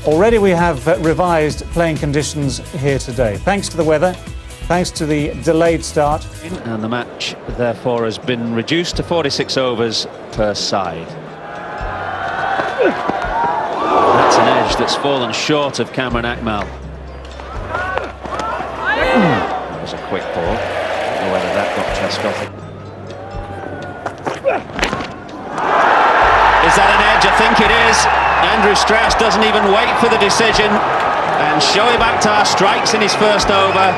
Already we have revised playing conditions here today. Thanks to the weather, thanks to the delayed start. And the match, therefore, has been reduced to 46 overs per side. That's an edge that's fallen short of Cameron Akmal. That was a quick ball. I don't know whether that got Trescott. Is that an edge? I think it is. Andrew Strauss doesn't even wait for the decision. And Shoaib strikes in his first over.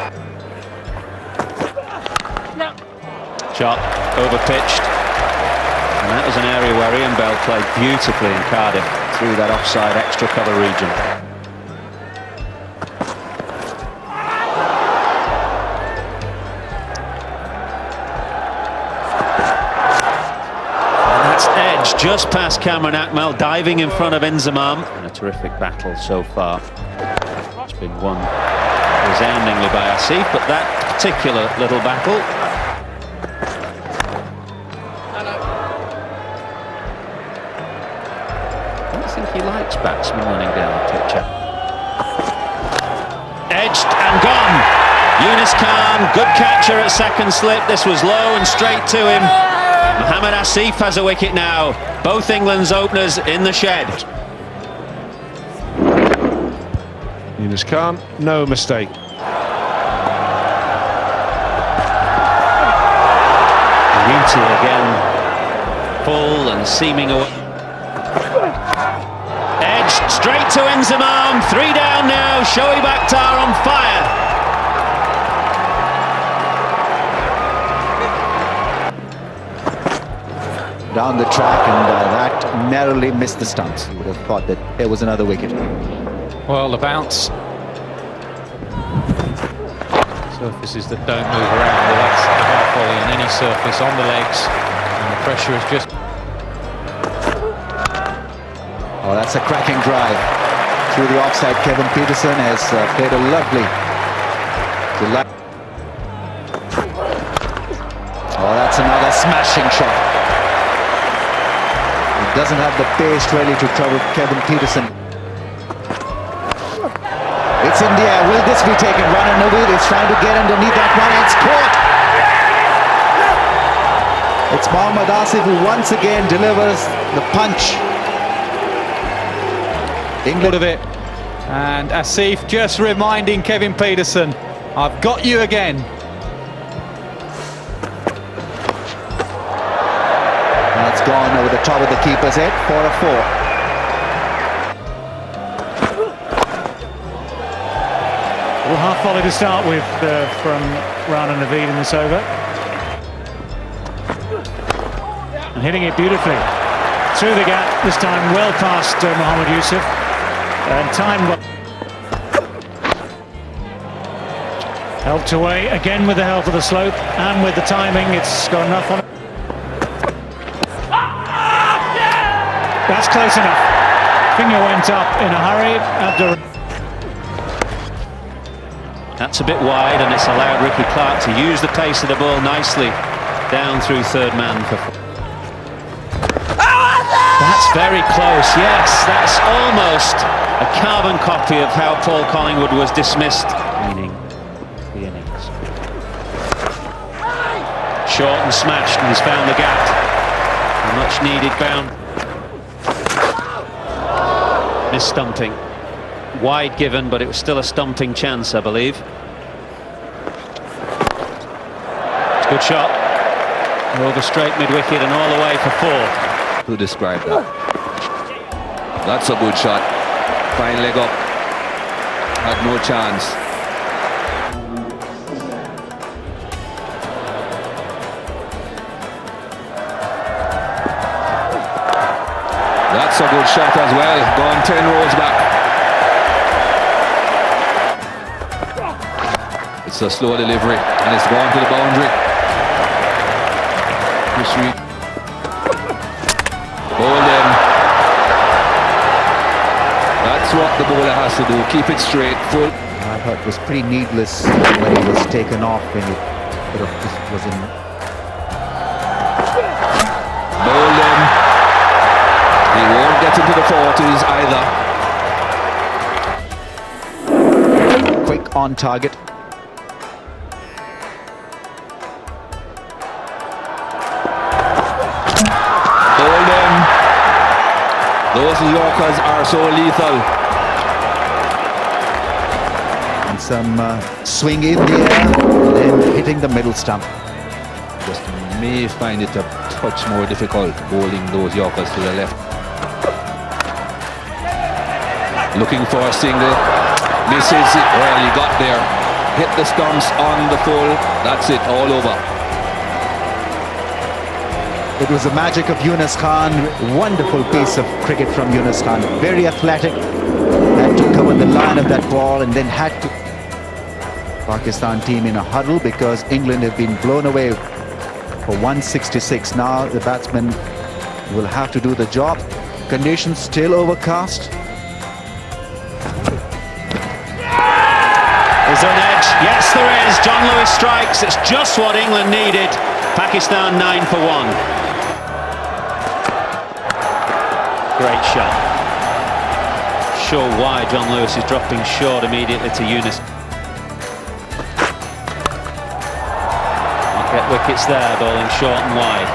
Shot over-pitched. And that was an area where Ian Bell played beautifully in Cardiff through that offside extra cover region. Just past Cameron Akmal, diving in front of Inzamam. And a terrific battle so far. It's been won resoundingly by Asif, but that particular little battle. I don't think he likes batsmen running down the picture. Edged and gone. Yunus Khan, good catcher at second slip. This was low and straight to him. Mohammad Asif has a wicket now. Both England's openers in the shed. Yunus Khan, no mistake. Beauty again, full and seeming away. Edged straight to Inzamam. 3 down now. Shoaib on fire. Down the track, and that narrowly missed the stumps. You would have thought that there was another wicket. Well, the bounce. Surfaces that don't move around. Well, that's the half volley on any surface on the legs, and the pressure is just. Oh, that's a cracking drive through the offside. Kevin Peterson has played a lovely. Oh, that's another smashing shot. Doesn't have the pace really to trouble Kevin Peterson. It's in the air. Will this be taken? Run and Naveed is trying to get underneath that one. It's caught. It's Mohammad Asif who once again delivers the punch. England of it. And Asif just reminding Kevin Peterson, I've got you again. That's gone over the top of the keeper's head for a 4. Well, half volley to start with from Rana Naveed in this over. And hitting it beautifully. Through the gap, this time well past Mohammad Yusuf. And time well. Helped away again with the help of the slope and with the timing. It's got enough on it. That's close enough. Finger went up in a hurry. That's a bit wide, and it's allowed Ricky Clark to use the pace of the ball nicely down through third man. That's very close. Yes, that's almost a carbon copy of how Paul Collingwood was dismissed. Meaning the innings. Short and smashed, and he's found the gap. A much needed bound. Missed stumping. Wide given, but it was still a stumping chance, I believe. It's a good shot. Over straight mid-wicket and all the way for 4. Who described that? That's a good shot. Fine leg up. Had no chance. That's a good shot as well. Gone 10 rows back. It's a slow delivery and it's gone to the boundary. Hold him. That's what the bowler has to do. Keep it straight, full. I thought it was pretty needless when he was taken off when it was in. Hold him. He won't get into the 40s either. look on target. Hold them. Those Yorkers are so lethal. And some swing in the air, and then hitting the middle stump. Just may find it a touch more difficult bowling those Yorkers to the left. Looking for a single. Misses it. Well, he got there. Hit the stumps on the full. That's it, all over. It was the magic of Yunus Khan. Wonderful piece of cricket from Yunus Khan. Very athletic. Had to cover the line of that ball and then had to... Pakistan team in a huddle because England have been blown away for 166. Now the batsmen will have to do the job. Conditions still overcast. Is there an edge? Yes, there is. John Lewis strikes. It's just what England needed. Pakistan 9 for 1. Great shot. Sure why John Lewis is dropping short immediately to Yunus. Not get wickets there, bowling short and wide.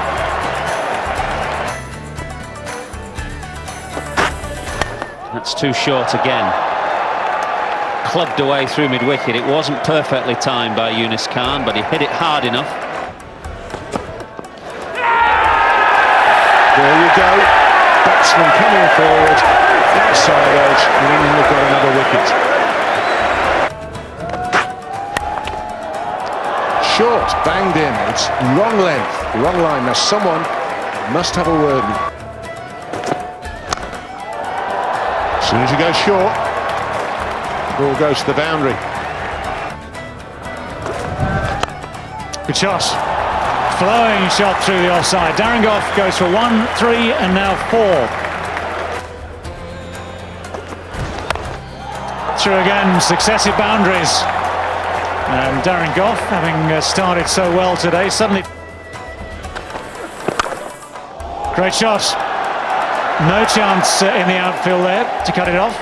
That's too short again. Clubbed away through mid-wicket. It wasn't perfectly timed by Yunus Khan, but he hit it hard enough. There you go. Batsman coming forward, outside edge, and England have got another wicket. Short, banged in. It's wrong length, wrong line. Now someone must have a word. As soon as you go short, the ball goes to the boundary. Good shot. Flowing shot through the offside. Darren Gough goes for 1, 3 and now 4. Through again, successive boundaries. And Darren Gough, having started so well today, suddenly... Great shot. No chance in the outfield there to cut it off.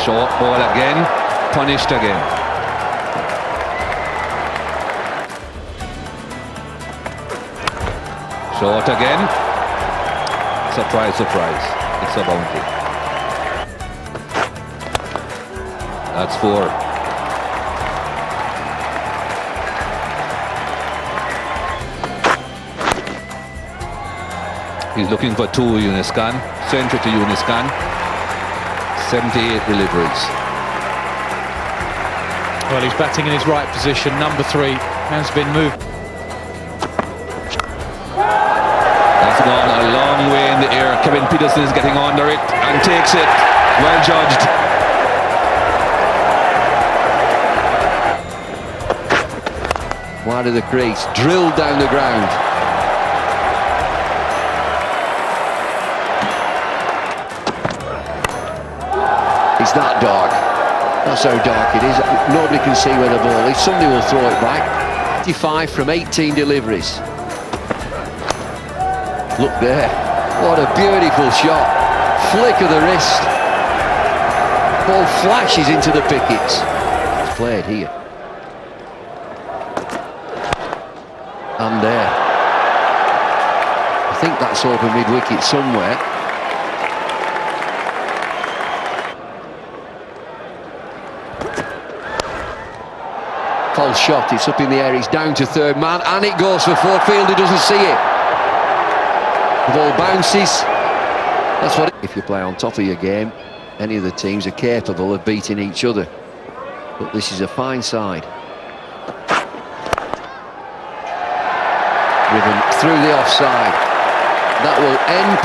Short ball again, punished again. Short again. Surprise, surprise. It's a bounty. That's 4. He's looking for 2, Yunus Khan. Century to Yunus Khan. 78 deliveries. Well, he's batting in his right position. Number 3 has been moved. That's gone a long way in the air. Kevin Peterson is getting under it and takes it. Well judged. Wide of the crease, drilled down the ground. It's that dark. That's how dark it is. Nobody can see where the ball is. Somebody will throw it back. 55 from 18 deliveries. Look there. What a beautiful shot. Flick of the wrist. Ball flashes into the pickets. It's played here. And there. I think that's over mid-wicket somewhere. False shot, it's up in the air, he's down to third man, and it goes for fourth. Fielder doesn't see it. The ball bounces. That's what if you play on top of your game, any of the teams are capable of beating each other. But this is a fine side. Driven through the offside. That will end